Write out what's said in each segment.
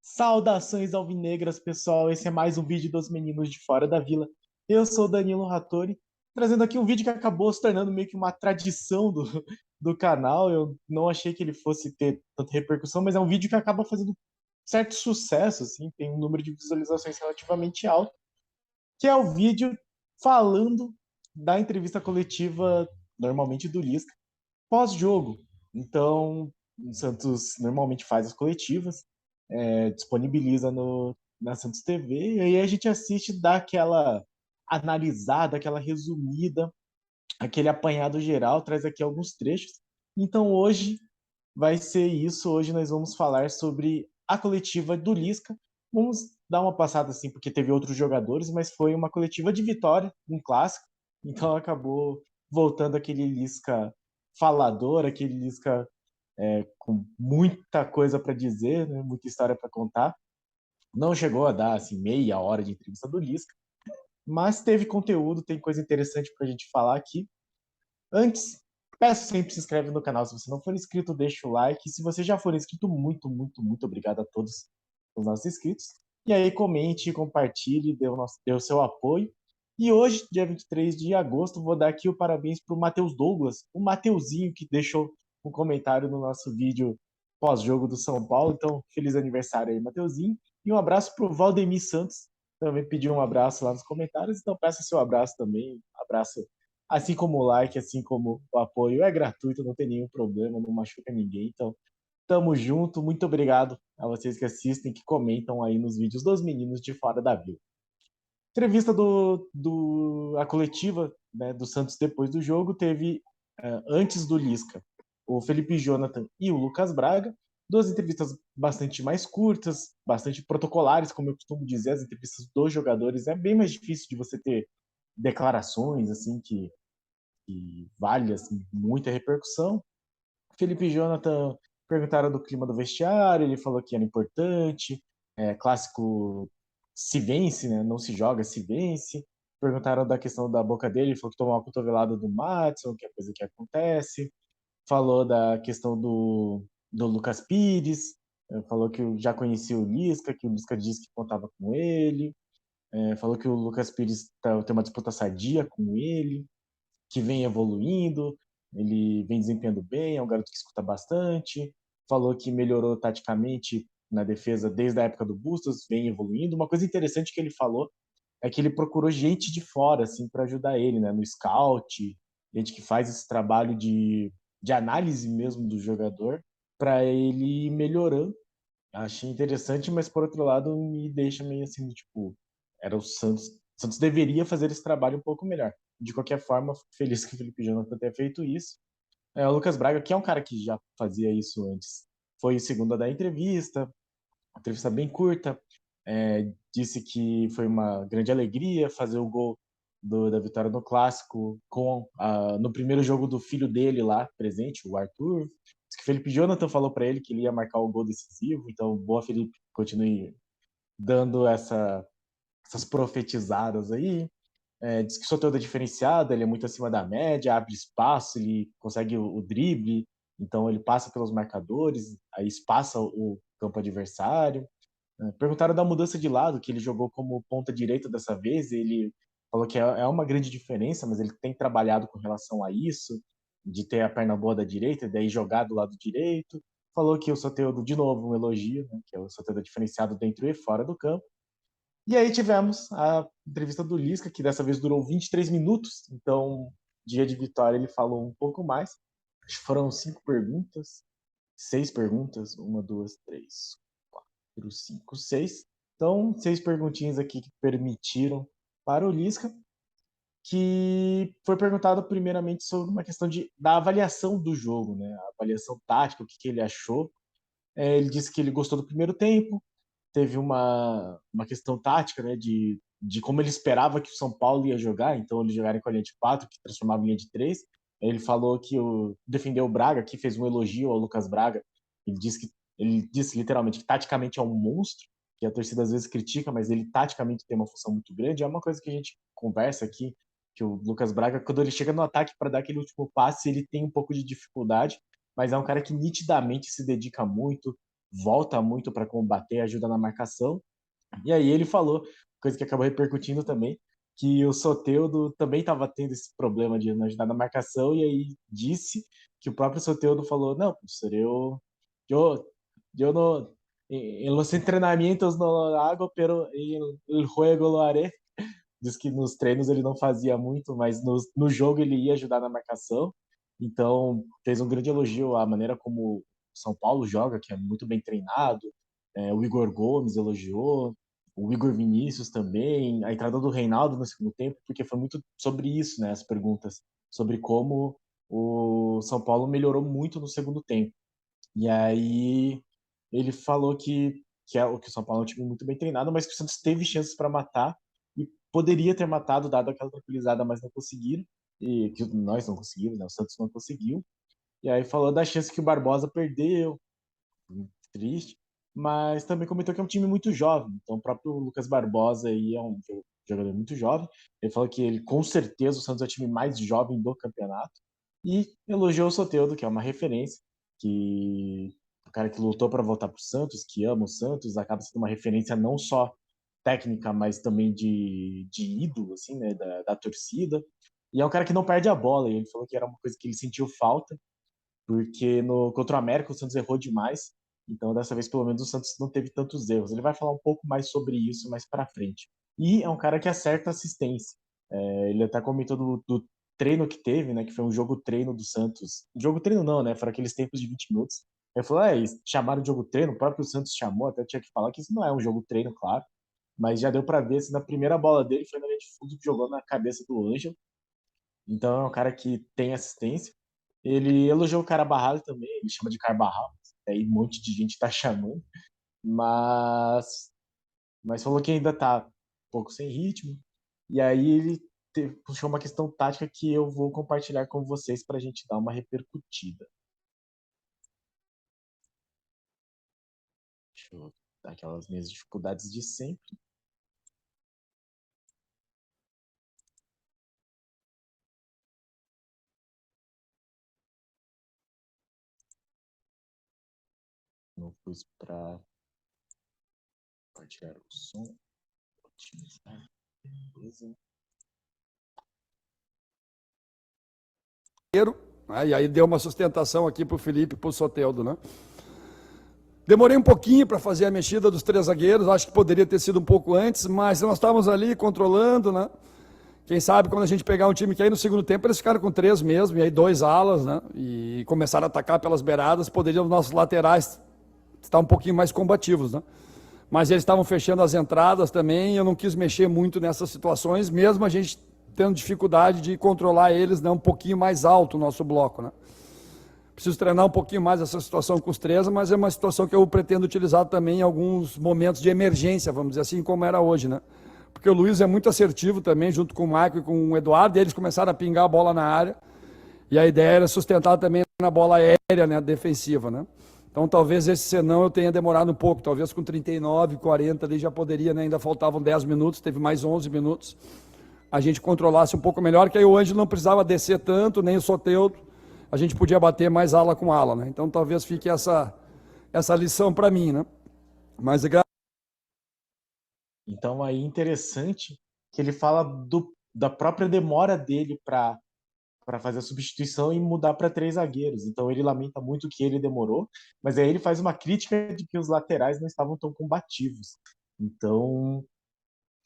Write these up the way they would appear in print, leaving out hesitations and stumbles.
Saudações alvinegras, pessoal. Esse é mais um vídeo dos meninos de fora da vila. Eu sou o Danilo Rattori, trazendo aqui um vídeo que acabou se tornando meio que uma tradição do canal. Eu não achei que ele fosse ter tanta repercussão, mas é um vídeo que acaba fazendo certo sucesso, assim, tem um número de visualizações relativamente alto, que é o vídeo falando da entrevista coletiva, normalmente do Lisca, pós-jogo. Então, o Santos normalmente faz as coletivas, disponibiliza na Santos TV, e aí a gente assiste, dá aquela analisada, aquela resumida, aquele apanhado geral, traz aqui alguns trechos. Então hoje vai ser isso, hoje nós vamos falar sobre a coletiva do Lisca. Vamos dar uma passada assim, porque teve outros jogadores, mas foi uma coletiva de vitória, um clássico, então acabou voltando aquele Lisca falador, aquele Lisca com muita coisa para dizer, né, muita história para contar. Não chegou a dar assim meia hora de entrevista do Lisca, mas teve conteúdo, tem coisa interessante para a gente falar aqui. Antes, peço sempre se inscreve no canal se você não for inscrito, deixa o like. E se você já for inscrito, muito, muito, muito obrigado a todos os nossos inscritos. E aí comente, compartilhe, dê o seu apoio. E hoje, dia 23 de agosto, vou dar aqui o parabéns para o Matheus Douglas, o Mateuzinho que deixou um comentário no nosso vídeo pós-jogo do São Paulo. Então, feliz aniversário aí, Mateuzinho. E um abraço para o Valdemir Santos, também pediu um abraço lá nos comentários. Então, peça seu abraço também. Abraço, assim como o like, assim como o apoio. É gratuito, não tem nenhum problema, não machuca ninguém. Então, tamo junto. Muito obrigado a vocês que assistem, que comentam aí nos vídeos dos meninos de fora da vila. Entrevista a coletiva, né, do Santos depois do jogo teve, antes do Lisca, o Felipe Jonathan e o Lucas Braga. Duas entrevistas bastante mais curtas, bastante protocolares, como eu costumo dizer. As entrevistas dos jogadores é bem mais difícil de você ter declarações assim que vale assim, muita repercussão. Felipe Jonathan perguntaram do clima do vestiário, ele falou que era importante, clássico se vence, né? Não se joga, se vence. Perguntaram da questão da boca dele, ele falou que tomou uma cotovelada do Madison, que é coisa que acontece. Falou da questão do Lucas Pires, falou que já conhecia o Lisca, que o Lisca disse que contava com ele. Falou que o Lucas Pires tem uma disputa sadia com ele, que vem evoluindo, ele vem desempenhando bem, é um garoto que escuta bastante. Falou que melhorou taticamente na defesa desde a época do Bustos, vem evoluindo. Uma coisa interessante que ele falou é que ele procurou gente de fora assim para ajudar ele, né, no scout, gente que faz esse trabalho de análise mesmo do jogador para ele ir melhorando. Achei interessante, mas por outro lado me deixa meio assim, tipo, era o Santos. O Santos deveria fazer esse trabalho um pouco melhor. De qualquer forma, fico feliz que o Felipe Jonathan tenha feito isso. O Lucas Braga, que é um cara que já fazia isso antes, foi o segundo a dar uma entrevista bem curta. Disse que foi uma grande alegria fazer o gol da vitória no Clássico no primeiro jogo do filho dele lá presente, o Arthur. Diz que Felipe Jonathan falou para ele que ele ia marcar o gol decisivo, então boa Felipe, continue dando essas profetizadas aí. Diz que o Soteldo é diferenciado, ele é muito acima da média, abre espaço, ele consegue o drible, então ele passa pelos marcadores, aí espaça o campo adversário. Perguntaram da mudança de lado, que ele jogou como ponta direita dessa vez, ele falou que é uma grande diferença, mas ele tem trabalhado com relação a isso, de ter a perna boa da direita, e daí jogar do lado direito. Falou que o Soteldo, de novo, um elogio, né, que o Soteldo é diferenciado dentro e fora do campo. E aí tivemos a entrevista do Lisca, que dessa vez durou 23 minutos, então, dia de vitória, ele falou um pouco mais. Acho que foram 5 perguntas, 6 perguntas, uma, duas, três, quatro, cinco, seis. Então, 6 perguntinhas aqui que permitiram para o Lisca, que foi perguntado primeiramente sobre uma questão da avaliação do jogo, né? A avaliação tática, o que ele achou. Ele disse que ele gostou do primeiro tempo, teve uma questão tática, né, de como ele esperava que o São Paulo ia jogar, então eles jogaram com a linha de 4, que transformava em linha de 3. Ele falou que defendeu o Braga, que fez um elogio ao Lucas Braga. Ele disse literalmente que taticamente é um monstro, que a torcida às vezes critica, mas ele taticamente tem uma função muito grande. É uma coisa que a gente conversa aqui, que o Lucas Braga, quando ele chega no ataque para dar aquele último passe, ele tem um pouco de dificuldade, mas é um cara que nitidamente se dedica muito, volta muito para combater, ajuda na marcação. E aí ele falou, coisa que acabou repercutindo também, que o Soteldo também estava tendo esse problema de não ajudar na marcação, e aí disse que o próprio Soteldo falou, não, professor, eu, eu no, em los entrenamientos no lo hago, pero en el juego lo haré. Diz que nos treinos ele não fazia muito, mas no jogo ele ia ajudar na marcação. Então, fez um grande elogio à maneira como o São Paulo joga, que é muito bem treinado. O Igor Gomes elogiou, o Igor Vinícius também, a entrada do Reinaldo no segundo tempo, porque foi muito sobre isso, né, as perguntas, sobre como o São Paulo melhorou muito no segundo tempo. E aí ele falou que o São Paulo é um time muito bem treinado, mas que o Santos teve chances para matar e poderia ter matado, dado aquela tranquilizada, mas não conseguiram. E que nós não conseguimos, né? O Santos não conseguiu. E aí falou da chance que o Barbosa perdeu, triste, mas também comentou que é um time muito jovem. Então o próprio Lucas Barbosa aí é um jogador muito jovem. Ele falou que ele, com certeza, o Santos é o time mais jovem do campeonato. E elogiou o Soteldo, que é uma referência, que o cara que lutou para voltar para o Santos, que ama o Santos, acaba sendo uma referência não só técnica, mas também de ídolo, assim, né, da torcida. E é um cara que não perde a bola. E ele falou que era uma coisa que ele sentiu falta, porque contra o América o Santos errou demais. Então, dessa vez, pelo menos, o Santos não teve tantos erros. Ele vai falar um pouco mais sobre isso mais para frente. E é um cara que acerta assistência. Ele até comentou do treino que teve, né? Que foi um jogo treino do Santos. Jogo treino não, né? Foram aqueles tempos de 20 minutos. Ele falou, chamaram de jogo treino, o próprio Santos chamou, até tinha que falar que isso não é um jogo treino, claro. Mas já deu para ver, assim, na primeira bola dele foi na linha de fundo que jogou na cabeça do Ângelo. Então é um cara que tem assistência. Ele elogiou o Carabajal também, ele chama de Carbarral, aí um monte de gente tá chamando, mas, mas falou que ainda tá um pouco sem ritmo. E aí ele puxou uma questão tática que eu vou compartilhar com vocês para a gente dar uma repercutida. Deixa eu dar aquelas minhas dificuldades de sempre. Não pus para compartilhar o som. Otimizar. Beleza. E aí deu uma sustentação aqui para o Felipe e para o Soteldo, né? Demorei um pouquinho para fazer a mexida dos 3 zagueiros, acho que poderia ter sido um pouco antes, mas nós estávamos ali controlando, né? Quem sabe quando a gente pegar um time que aí no segundo tempo eles ficaram com 3 mesmo, e aí 2 alas, né? E começaram a atacar pelas beiradas, poderiam os nossos laterais estar um pouquinho mais combativos, né? Mas eles estavam fechando as entradas também, e eu não quis mexer muito nessas situações, mesmo a gente tendo dificuldade de controlar eles, né, um pouquinho mais alto o nosso bloco, né? Preciso treinar um pouquinho mais essa situação com os 3, mas é uma situação que eu pretendo utilizar também em alguns momentos de emergência, vamos dizer assim, como era hoje, né? Porque o Luiz é muito assertivo também, junto com o Maicon e com o Eduardo, e eles começaram a pingar a bola na área, e a ideia era sustentar também na bola aérea, né, defensiva, né? Então talvez esse senão eu tenha demorado um pouco, talvez com 39, 40 ali já poderia, né, ainda faltavam 10 minutos, teve mais 11 minutos, a gente controlasse um pouco melhor, que aí o Ângelo não precisava descer tanto, nem o Soteldo, a gente podia bater mais ala com ala, né? Então talvez fique essa lição para mim, né? Mas Então aí interessante que ele fala da própria demora dele para fazer a substituição e mudar para 3 zagueiros. Então ele lamenta muito que ele demorou, mas aí ele faz uma crítica de que os laterais não estavam tão combativos. Então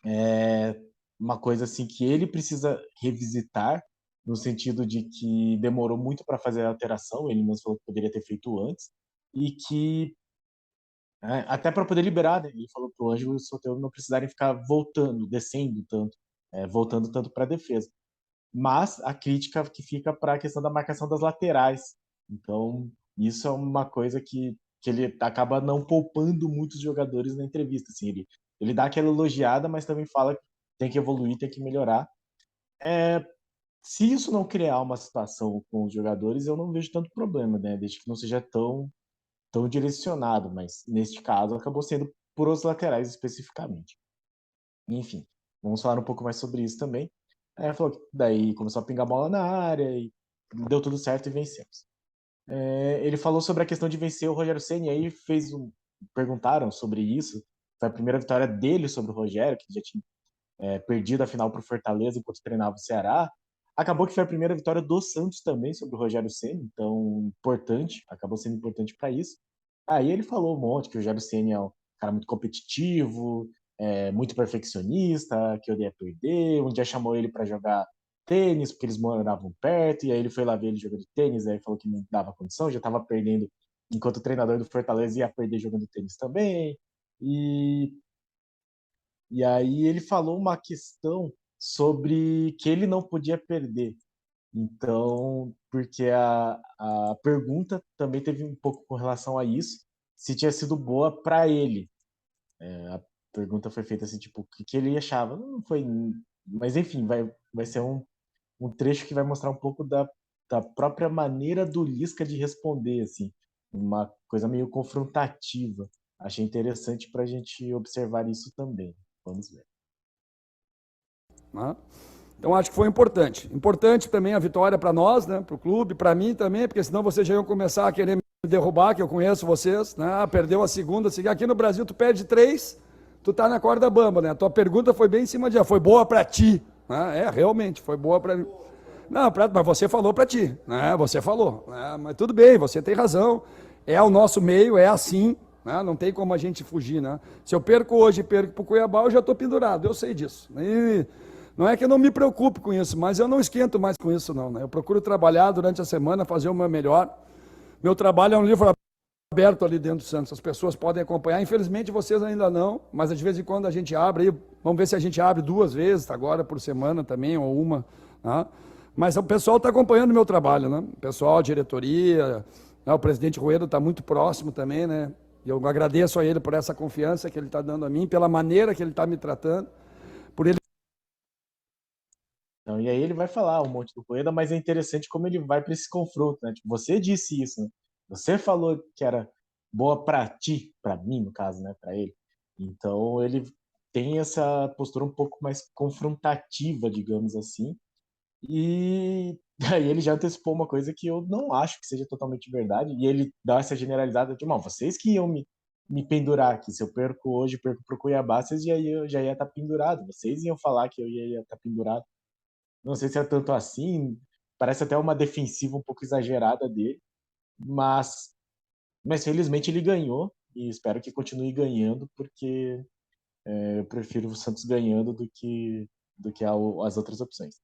é uma coisa assim que ele precisa revisitar, no sentido de que demorou muito para fazer a alteração, ele mesmo falou que poderia ter feito antes, e que até para poder liberar, né? Ele falou para o Ângelo e o Soteldo não precisarem ficar voltando, descendo tanto, voltando tanto para a defesa. Mas a crítica que fica para a questão da marcação das laterais. Então, isso é uma coisa que ele acaba não poupando muitos jogadores na entrevista. Assim, ele dá aquela elogiada, mas também fala que tem que evoluir, tem que melhorar. Se isso não criar uma situação com os jogadores, eu não vejo tanto problema, né? Desde que não seja tão direcionado, mas neste caso acabou sendo por os laterais especificamente. Enfim, vamos falar um pouco mais sobre isso também. Falou que daí começou a pingar a bola na área e deu tudo certo e vencemos. Ele falou sobre a questão de vencer o Rogério Ceni, aí fez perguntaram sobre isso. Foi a primeira vitória dele sobre o Rogério, que já tinha perdido a final para o Fortaleza enquanto treinava o Ceará. Acabou que foi a primeira vitória do Santos também sobre o Rogério Ceni, então importante, acabou sendo importante para isso. Aí ele falou um monte que o Rogério Ceni é um cara muito competitivo, muito perfeccionista, que odeia perder. Um dia chamou ele para jogar tênis, porque eles moravam perto, e aí ele foi lá ver ele jogando tênis, aí falou que não dava condição, já estava perdendo, enquanto o treinador do Fortaleza ia perder jogando tênis também. E e aí ele falou uma questão sobre que ele não podia perder. Então, porque a pergunta também teve um pouco com relação a isso, se tinha sido boa para ele. A pergunta foi feita assim, tipo, o que ele achava. Não foi. Mas enfim, vai ser um trecho que vai mostrar um pouco da própria maneira do Lisca de responder, assim, uma coisa meio confrontativa. Achei interessante para a gente observar isso também. Vamos ver. Né? Então acho que foi importante. Importante também a vitória para nós, né? Para o clube, para mim também, porque senão vocês já iam começar a querer me derrubar, que eu conheço vocês, né? Perdeu a segunda, aqui no Brasil tu perde 3, tu tá na corda bamba, né? A tua pergunta foi bem em cima de, foi boa para ti, né? Realmente, foi boa para mim. Não, mas você falou para ti, né? Você falou, né? Mas tudo bem, você tem razão. É o nosso meio, é assim, né? Não tem como a gente fugir, né? Se eu perco hoje e perco para o Cuiabá, eu já estou pendurado, eu sei disso. E não é que eu não me preocupe com isso, mas eu não esquento mais com isso, não. Né? Eu procuro trabalhar durante a semana, fazer o meu melhor. Meu trabalho é um livro aberto ali dentro do Santos, as pessoas podem acompanhar. Infelizmente vocês ainda não, mas de vez em quando a gente abre. Vamos ver se a gente abre 2 vezes agora por semana também, ou uma. Né? Mas o pessoal está acompanhando o meu trabalho, né? O pessoal, a diretoria, né? O presidente Rueda está muito próximo também, né? E eu agradeço a ele por essa confiança que ele está dando a mim, pela maneira que ele está me tratando, por ele. Então, e aí ele vai falar um monte do Rueda, mas é interessante como ele vai para esse confronto, né? Tipo, você disse isso, né? Você falou que era boa para ti, para mim, no caso, né? Para ele. Então ele tem essa postura um pouco mais confrontativa, digamos assim. E aí ele já antecipou uma coisa que eu não acho que seja totalmente verdade. E ele dá essa generalizada de, mal, vocês que iam me pendurar aqui. Se eu perco hoje, perco pro Cuiabá, vocês já ia estar pendurado. Vocês iam falar que eu ia estar pendurado. Não sei se é tanto assim, parece até uma defensiva um pouco exagerada dele, mas, mas felizmente ele ganhou e espero que continue ganhando, porque eu prefiro o Santos ganhando do que as outras opções.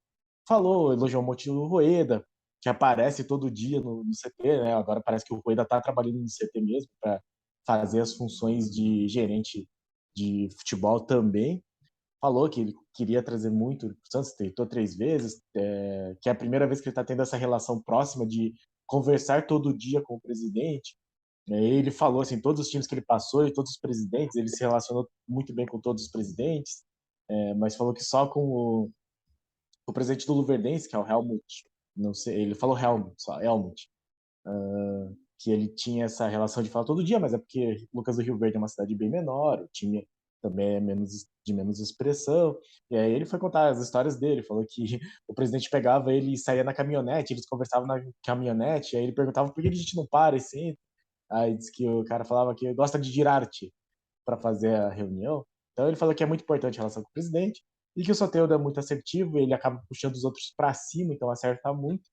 Falou, elogiou um monte do Rueda, que aparece todo dia no CT, né? Agora parece que o Rueda está trabalhando no CT mesmo para fazer as funções de gerente de futebol também. Falou que ele queria trazer muito o Santos, tentou 3 vezes, que é a primeira vez que ele está tendo essa relação próxima de conversar todo dia com o presidente. Ele falou assim, todos os times que ele passou e todos os presidentes, ele se relacionou muito bem com todos os presidentes, mas falou que só com o presidente do Luverdense, que é o Helmut, não sei, ele falou Helmut, só Helmut, que ele tinha essa relação de falar todo dia, mas é porque Lucas do Rio Verde é uma cidade bem menor, o time também é de menos expressão. E aí ele foi contar as histórias dele, falou que o presidente pegava ele e saía na caminhonete, eles conversavam na caminhonete, aí ele perguntava por que a gente não para e senta. Aí disse que o cara falava que gosta de girar-te para fazer a reunião. Então ele falou que é muito importante a relação com o presidente e que o Soteldo é muito assertivo, ele acaba puxando os outros para cima, então acerta muito.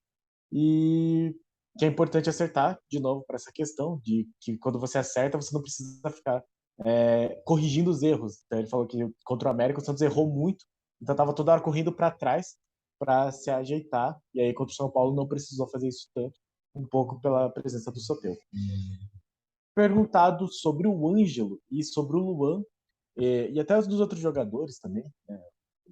E que é importante acertar, de novo, para essa questão de que quando você acerta, você não precisa ficar corrigindo os erros. Então, ele falou que contra o América o Santos errou muito, então estava toda hora correndo para trás para se ajeitar. E aí, contra o São Paulo, não precisou fazer isso tanto, um pouco pela presença do Soteldo. Perguntado sobre o Ângelo e sobre o Luan, e até os dos outros jogadores também, né,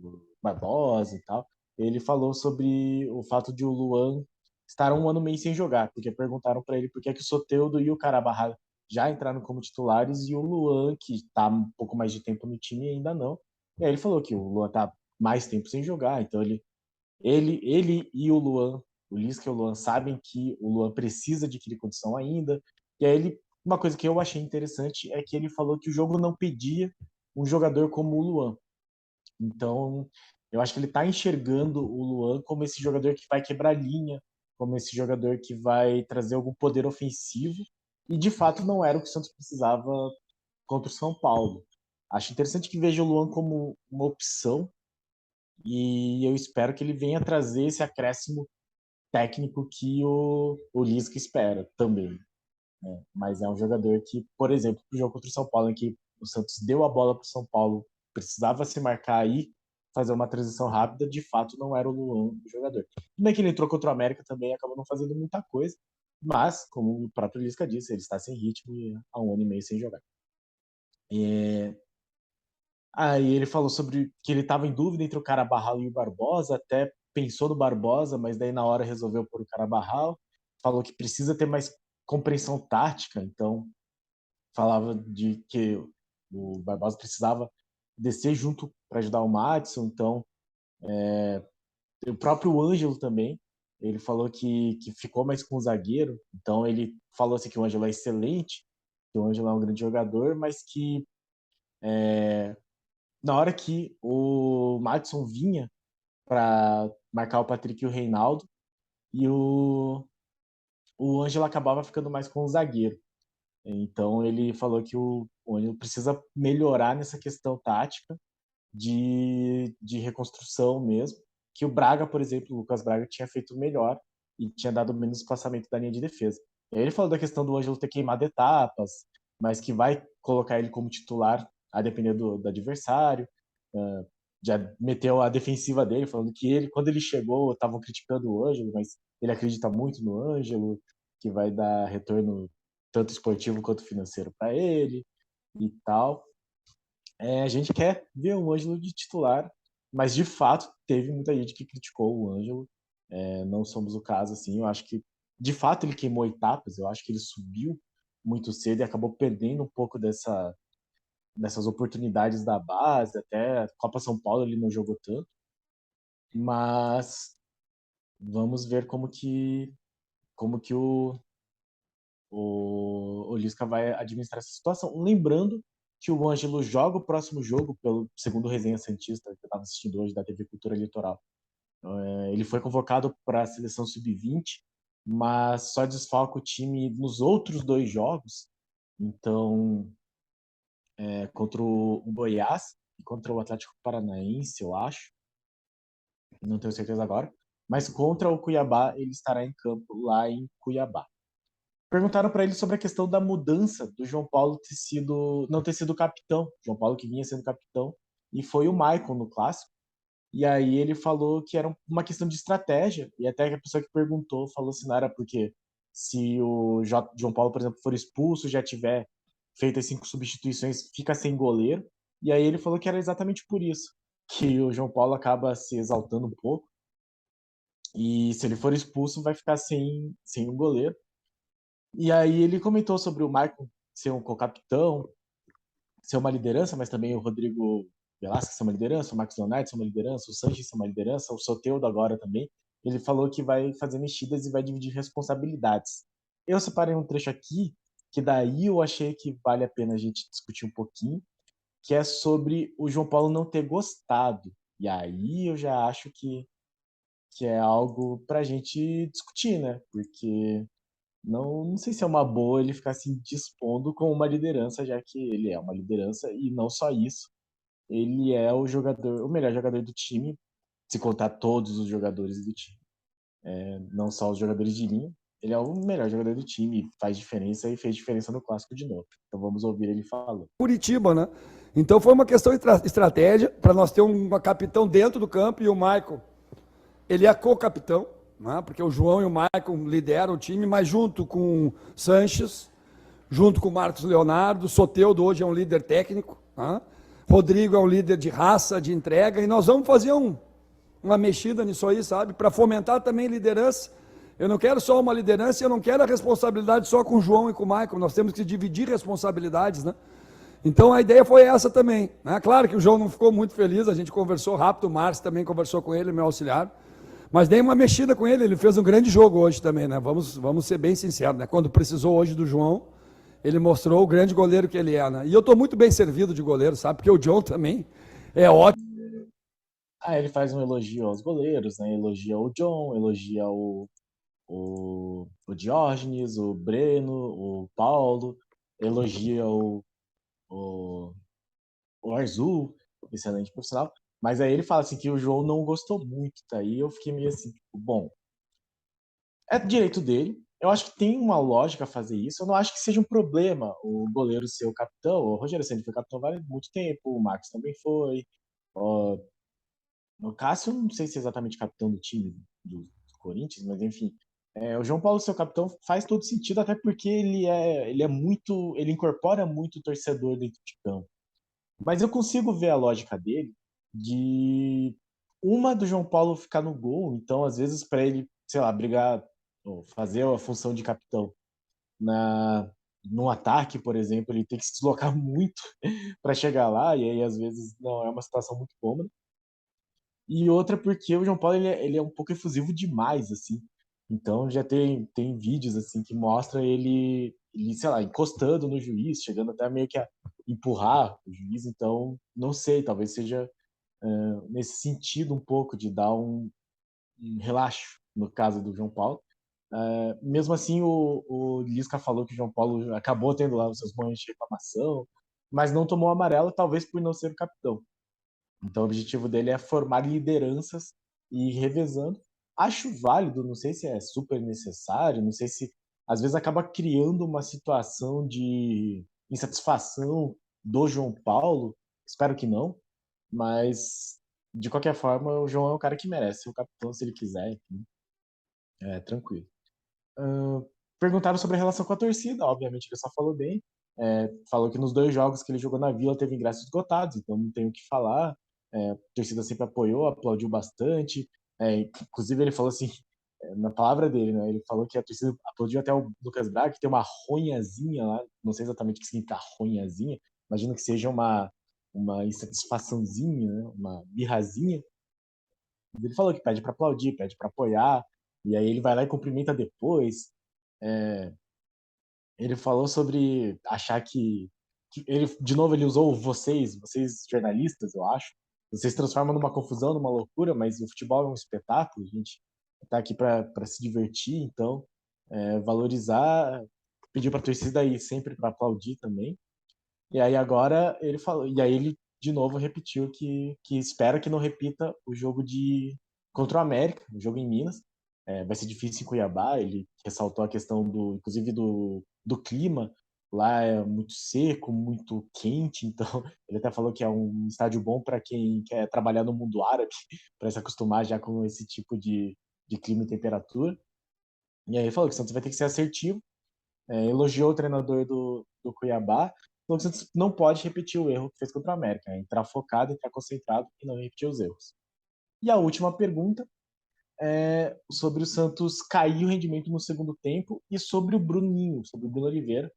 o Barbosa e tal, ele falou sobre o fato de o Luan estar um ano e meio sem jogar, porque perguntaram para ele por que, que o Soteldo e o Carabarral já entraram como titulares e o Luan, que está um pouco mais de tempo no time, ainda não. E aí ele falou que o Luan está mais tempo sem jogar, então ele e o Luan, o Lisca e o Luan sabem que o Luan precisa adquirir condição ainda. E aí uma coisa que eu achei interessante é que ele falou que o jogo não pedia um jogador como o Luan. Então, eu acho que ele está enxergando o Luan como esse jogador que vai quebrar linha, como esse jogador que vai trazer algum poder ofensivo. E, de fato, não era o que o Santos precisava contra o São Paulo. Acho interessante que veja o Luan como uma opção e eu espero que ele venha trazer esse acréscimo técnico que o Lisca espera também. Né? Mas é um jogador que, por exemplo, o jogo contra o São Paulo, em que o Santos deu a bola para o São Paulo, precisava se marcar aí, fazer uma transição rápida, de fato não era o Luan o jogador. Tudo bem que ele entrou contra o América também, acabou não fazendo muita coisa, mas, como o próprio Lisca disse, ele está sem ritmo e há 1 ano e meio sem jogar. Aí ele falou sobre que ele estava em dúvida entre o Carabarral e o Barbosa, até pensou no Barbosa, mas daí na hora resolveu pôr o Carabarral. Falou que precisa ter mais compreensão tática, então falava de que o Barbosa precisava descer junto para ajudar o Madison, então o próprio Ângelo também, ele falou que ficou mais com o zagueiro, então ele falou assim que o Ângelo é excelente, que o Ângelo é um grande jogador, mas que na hora que o Madison vinha para marcar o Patrick e o Reinaldo, e o Ângelo acabava ficando mais com o zagueiro. Então ele falou que o Ângelo precisa melhorar nessa questão tática de reconstrução mesmo, que o Braga, por exemplo, o Lucas Braga tinha feito melhor e tinha dado menos espaçamento da linha de defesa. E aí ele falou da questão do Ângelo ter queimado etapas, mas que vai colocar ele como titular a depender do adversário. Já meteu a defensiva dele, falando que ele, quando ele chegou, estavam criticando o Ângelo, mas ele acredita muito no Ângelo, que vai dar retorno tanto esportivo quanto financeiro para ele e tal. A gente quer ver o Ângelo de titular, mas de fato teve muita gente que criticou o Ângelo. Não somos o caso, assim. Eu acho que de fato ele queimou etapas. Eu acho que ele subiu muito cedo e acabou perdendo um pouco dessas oportunidades da base. Até a Copa São Paulo ele não jogou tanto, mas vamos ver como que o Lisca vai administrar essa situação. Lembrando que o Ângelo joga o próximo jogo, pelo segundo Resenha Santista, que eu estava assistindo hoje, da TV Cultura Litoral. Ele foi convocado para a seleção sub-20, mas só desfalca o time nos outros 2 jogos. Então, contra o Goiás e contra o Atlético Paranaense, eu acho. Não tenho certeza agora. Mas contra o Cuiabá, ele estará em campo lá em Cuiabá. Perguntaram para ele sobre a questão da mudança do João Paulo não ter sido capitão. João Paulo que vinha sendo capitão e foi o Maicon no clássico. E aí ele falou que era uma questão de estratégia. E até que a pessoa que perguntou falou assim, não era porque se o João Paulo, por exemplo, for expulso, já tiver feito as 5 substituições, fica sem goleiro. E aí ele falou que era exatamente por isso, que o João Paulo acaba se exaltando um pouco. E se ele for expulso, vai ficar sem um goleiro. E aí ele comentou sobre o Maicon ser um co-capitão, ser uma liderança, mas também o Rodrigo Velasquez ser uma liderança, o Marcos Leonardo ser uma liderança, o Sanches ser uma liderança, o Soteldo agora também. Ele falou que vai fazer mexidas e vai dividir responsabilidades. Eu separei um trecho aqui, que daí eu achei que vale a pena a gente discutir um pouquinho, que é sobre o João Paulo não ter gostado. E aí eu já acho que é algo para a gente discutir, né? Porque não sei se é uma boa ele ficar se dispondo com uma liderança, já que ele é uma liderança e não só isso, ele é o melhor jogador do time, se contar todos os jogadores do time, não só os jogadores de linha. Ele é o melhor jogador do time, faz diferença e fez diferença no clássico de novo. Então vamos ouvir ele falando. Curitiba, né? Então foi uma questão de estratégia para nós ter um capitão dentro do campo e o Michael, ele é co-capitão, né? Porque o João e o Michael lideram o time, mas junto com o Sanches, junto com o Marcos Leonardo, o Soteldo hoje é um líder técnico, né? Rodrigo é um líder de raça, de entrega, e nós vamos fazer uma mexida nisso aí, sabe? Para fomentar também liderança. Eu não quero só uma liderança, eu não quero a responsabilidade só com o João e com o Michael, nós temos que dividir responsabilidades, né? Então a ideia foi essa também, né? Claro que o João não ficou muito feliz, a gente conversou rápido, o Márcio também conversou com ele, meu auxiliar, mas dei uma mexida com ele, ele fez um grande jogo hoje também, né? Vamos ser bem sinceros, né? Quando precisou hoje do João, ele mostrou o grande goleiro que ele é, né? E eu estou muito bem servido de goleiro, sabe? Porque o John também é ótimo. Ele faz um elogio aos goleiros, né? Elogia o John, elogia o Diógenes, o Breno, o Paulo, elogia o, o Arzu, excelente profissional. Mas aí ele fala assim que o João não gostou muito, tá? E eu fiquei meio assim, tipo, bom, é direito dele. Eu acho que tem uma lógica fazer isso. Eu não acho que seja um problema o goleiro ser o capitão. O Rogério Ceni foi capitão há muito tempo, o Marcos também foi. O Cássio, não sei se é exatamente capitão do time do Corinthians, mas enfim. O João Paulo ser o capitão faz todo sentido, até porque ele é muito, ele incorpora muito o torcedor dentro de campo. Mas eu consigo ver a lógica dele de uma do João Paulo ficar no gol, então às vezes para ele, sei lá, brigar, ou fazer a função de capitão na no ataque, por exemplo, ele tem que se deslocar muito para chegar lá e aí às vezes não é uma situação muito cômoda. E outra porque o João Paulo ele é um pouco efusivo demais assim. Então já tem vídeos assim que mostra ele, sei lá, encostando no juiz, chegando até meio que a empurrar o juiz, então não sei, talvez seja nesse sentido um pouco de dar um relaxo no caso do João Paulo. Mesmo assim, o Lisca falou que o João Paulo acabou tendo lá os seus momentos de reclamação, mas não tomou amarelo, talvez por não ser o capitão. Então, o objetivo dele é formar lideranças e ir revezando. Acho válido, não sei se é super necessário, não sei se às vezes acaba criando uma situação de insatisfação do João Paulo. Espero que não, mas de qualquer forma, o João é o cara que merece ser o capitão se ele quiser, enfim, tranquilo. Perguntaram sobre a relação com a torcida, obviamente ele só falou bem. Falou que nos 2 jogos que ele jogou na Vila teve ingressos esgotados, então não tem o que falar. A torcida sempre apoiou, aplaudiu bastante. Inclusive ele falou assim, na palavra dele, né? Ele falou que a torcida aplaudiu até o Lucas Braga, que tem uma ronhazinha lá, não sei exatamente o que significa ronhazinha, imagino que seja uma insatisfaçãozinha, né? Uma birrazinha. Mas ele falou que pede para aplaudir, pede para apoiar, e aí ele vai lá e cumprimenta depois. É, ele falou sobre achar que ele, de novo, ele usou vocês jornalistas, eu acho. Vocês transformam numa confusão, numa loucura, mas o futebol é um espetáculo, a gente tá aqui para se divertir, então valorizar, pediu para a torcida ir sempre para aplaudir também. E aí agora ele falou, e aí ele de novo repetiu que espera que não repita o jogo de contra o América, o jogo em Minas. Vai ser difícil em Cuiabá. Ele ressaltou a questão inclusive do clima. Lá é muito seco, muito quente, então ele até falou que é um estádio bom para quem quer trabalhar no mundo árabe, para se acostumar já com esse tipo de clima e temperatura. E aí ele falou que o Santos vai ter que ser assertivo, elogiou o treinador do Cuiabá, falou que o Santos não pode repetir o erro que fez contra o América, entrar focado, entrar concentrado e não repetir os erros. E a última pergunta é sobre o Santos cair o rendimento no segundo tempo e sobre o Bruninho, sobre o Bruno Oliveira.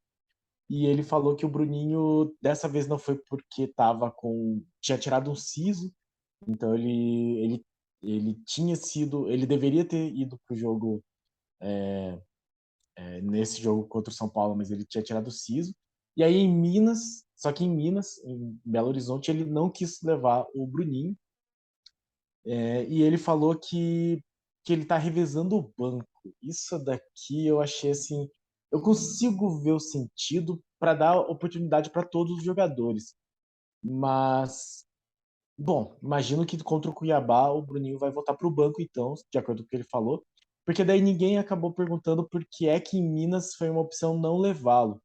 E ele falou que o Bruninho dessa vez não foi porque tinha tirado um siso, então ele tinha sido, ele deveria ter ido pro jogo nesse jogo contra o São Paulo, mas ele tinha tirado o siso. E aí em Minas, só que em Minas, em Belo Horizonte, ele não quis levar o Bruninho. E ele falou que ele tá revezando o banco. Isso daqui eu achei assim. Eu consigo ver o sentido para dar oportunidade para todos os jogadores. Mas, bom, imagino que contra o Cuiabá o Bruninho vai voltar para o banco, então, de acordo com o que ele falou. Porque daí ninguém acabou perguntando por que é que em Minas foi uma opção não levá-lo.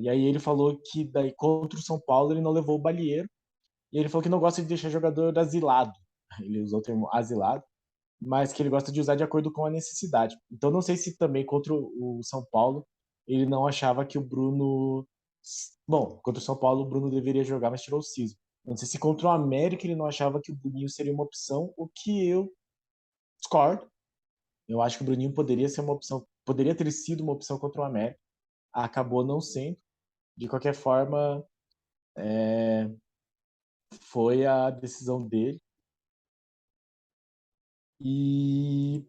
E aí ele falou que daí contra o São Paulo ele não levou o Balieiro. E ele falou que não gosta de deixar jogador asilado. Ele usou o termo asilado, mas que ele gosta de usar de acordo com a necessidade. Então não sei se também contra o São Paulo ele não achava que o Bruno. Bom, contra o São Paulo o Bruno deveria jogar, mas tirou o Ciso. Não sei se contra o América ele não achava que o Bruninho seria uma opção, o que eu discordo. Eu acho que o Bruninho poderia ser uma opção, poderia ter sido uma opção contra o América, acabou não sendo. De qualquer forma, foi a decisão dele. E,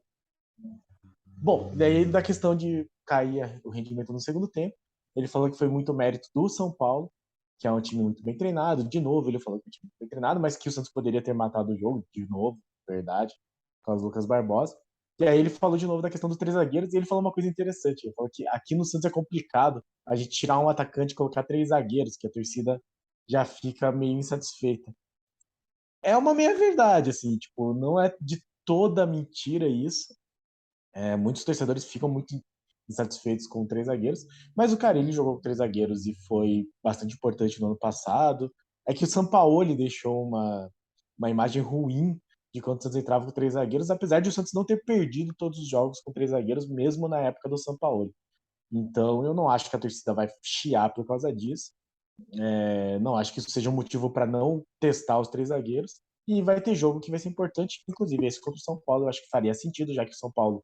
bom, daí da questão de cair o rendimento no segundo tempo, ele falou que foi muito mérito do São Paulo, que é um time muito bem treinado. De novo, ele falou que é um time muito bem treinado, mas que o Santos poderia ter matado o jogo, de novo, verdade, com o Lucas Barbosa. E aí ele falou de novo da questão dos três zagueiros e ele falou uma coisa interessante. Ele falou que aqui no Santos é complicado a gente tirar um atacante e colocar três zagueiros, que a torcida já fica meio insatisfeita. É uma meia-verdade, assim, tipo, não é de toda mentira isso. Muitos torcedores ficam muito insatisfeitos com três zagueiros, mas o Carille jogou com três zagueiros e foi bastante importante no ano passado. É que o Sampaoli deixou uma imagem ruim de quando o Santos entrava com três zagueiros, apesar de o Santos não ter perdido todos os jogos com três zagueiros, mesmo na época do Sampaoli. Então eu não acho que a torcida vai chiar por causa disso. Não acho que isso seja um motivo para não testar os três zagueiros. E vai ter jogo que vai ser importante, inclusive esse contra o São Paulo, eu acho que faria sentido, já que o São Paulo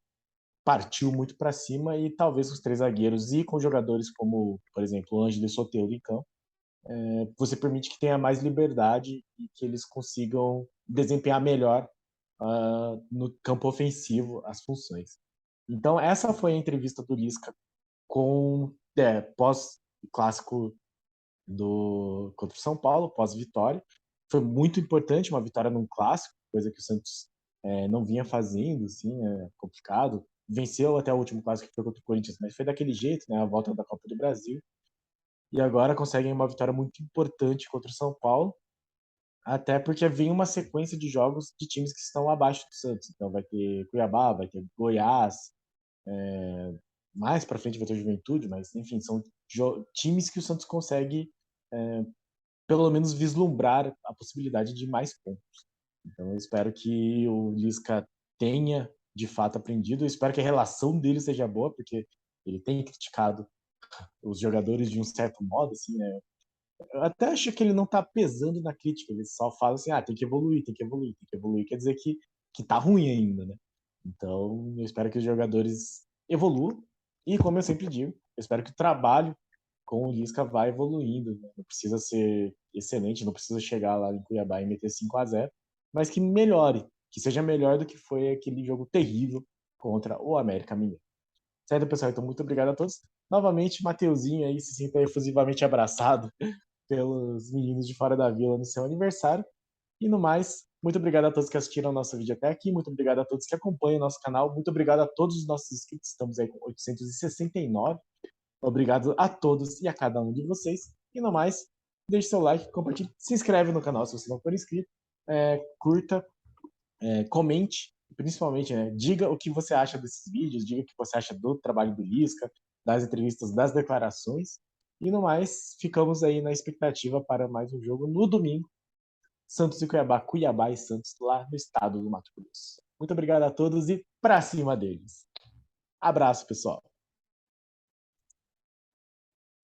partiu muito para cima e talvez os três zagueiros e com jogadores como, por exemplo, o Ângelo e Soteldo em campo, você permite que tenha mais liberdade e que eles consigam desempenhar melhor no campo ofensivo as funções. Então essa foi a entrevista do Lisca com pós clássico do contra o São Paulo, pós vitória. Foi muito importante uma vitória num clássico, coisa que o Santos não vinha fazendo, assim, é complicado. Venceu até o último clássico que foi contra o Corinthians, mas foi daquele jeito, né? A volta da Copa do Brasil. E agora conseguem uma vitória muito importante contra o São Paulo, até porque vem uma sequência de jogos de times que estão abaixo do Santos. Então vai ter Cuiabá, vai ter Goiás, mais para frente vai ter Juventude, mas enfim, são times que o Santos consegue pelo menos vislumbrar a possibilidade de mais pontos. Então eu espero que o Lisca tenha de fato aprendido. Eu espero que a relação dele seja boa, porque ele tem criticado os jogadores de um certo modo, assim, né? Eu até acho que ele não tá pesando na crítica, ele só fala assim, tem que evoluir, tem que evoluir, tem que evoluir, quer dizer que tá ruim ainda, né? Então, eu espero que os jogadores evoluam, e como eu sempre digo, eu espero que o trabalho com o Lisca vá evoluindo, né? Não precisa ser excelente, não precisa chegar lá em Cuiabá e meter 5-0, mas que melhore, que seja melhor do que foi aquele jogo terrível contra o América Mineiro. Certo, pessoal? Então, muito obrigado a todos. Novamente, Mateuzinho aí se sinta efusivamente abraçado pelos meninos de Fora da Vila no seu aniversário. E no mais, muito obrigado a todos que assistiram o nosso vídeo até aqui, muito obrigado a todos que acompanham o nosso canal, muito obrigado a todos os nossos inscritos, estamos aí com 869. Obrigado a todos e a cada um de vocês. E no mais, deixe seu like, compartilhe, se inscreve no canal se você não for inscrito, curta, comente, principalmente, né, diga o que você acha desses vídeos, diga o que você acha do trabalho do Lisca, das entrevistas, das declarações. E no mais, ficamos aí na expectativa para mais um jogo no domingo, Santos e Cuiabá, Cuiabá e Santos, lá no estado do Mato Grosso. Muito obrigado a todos e pra cima deles. Abraço, pessoal.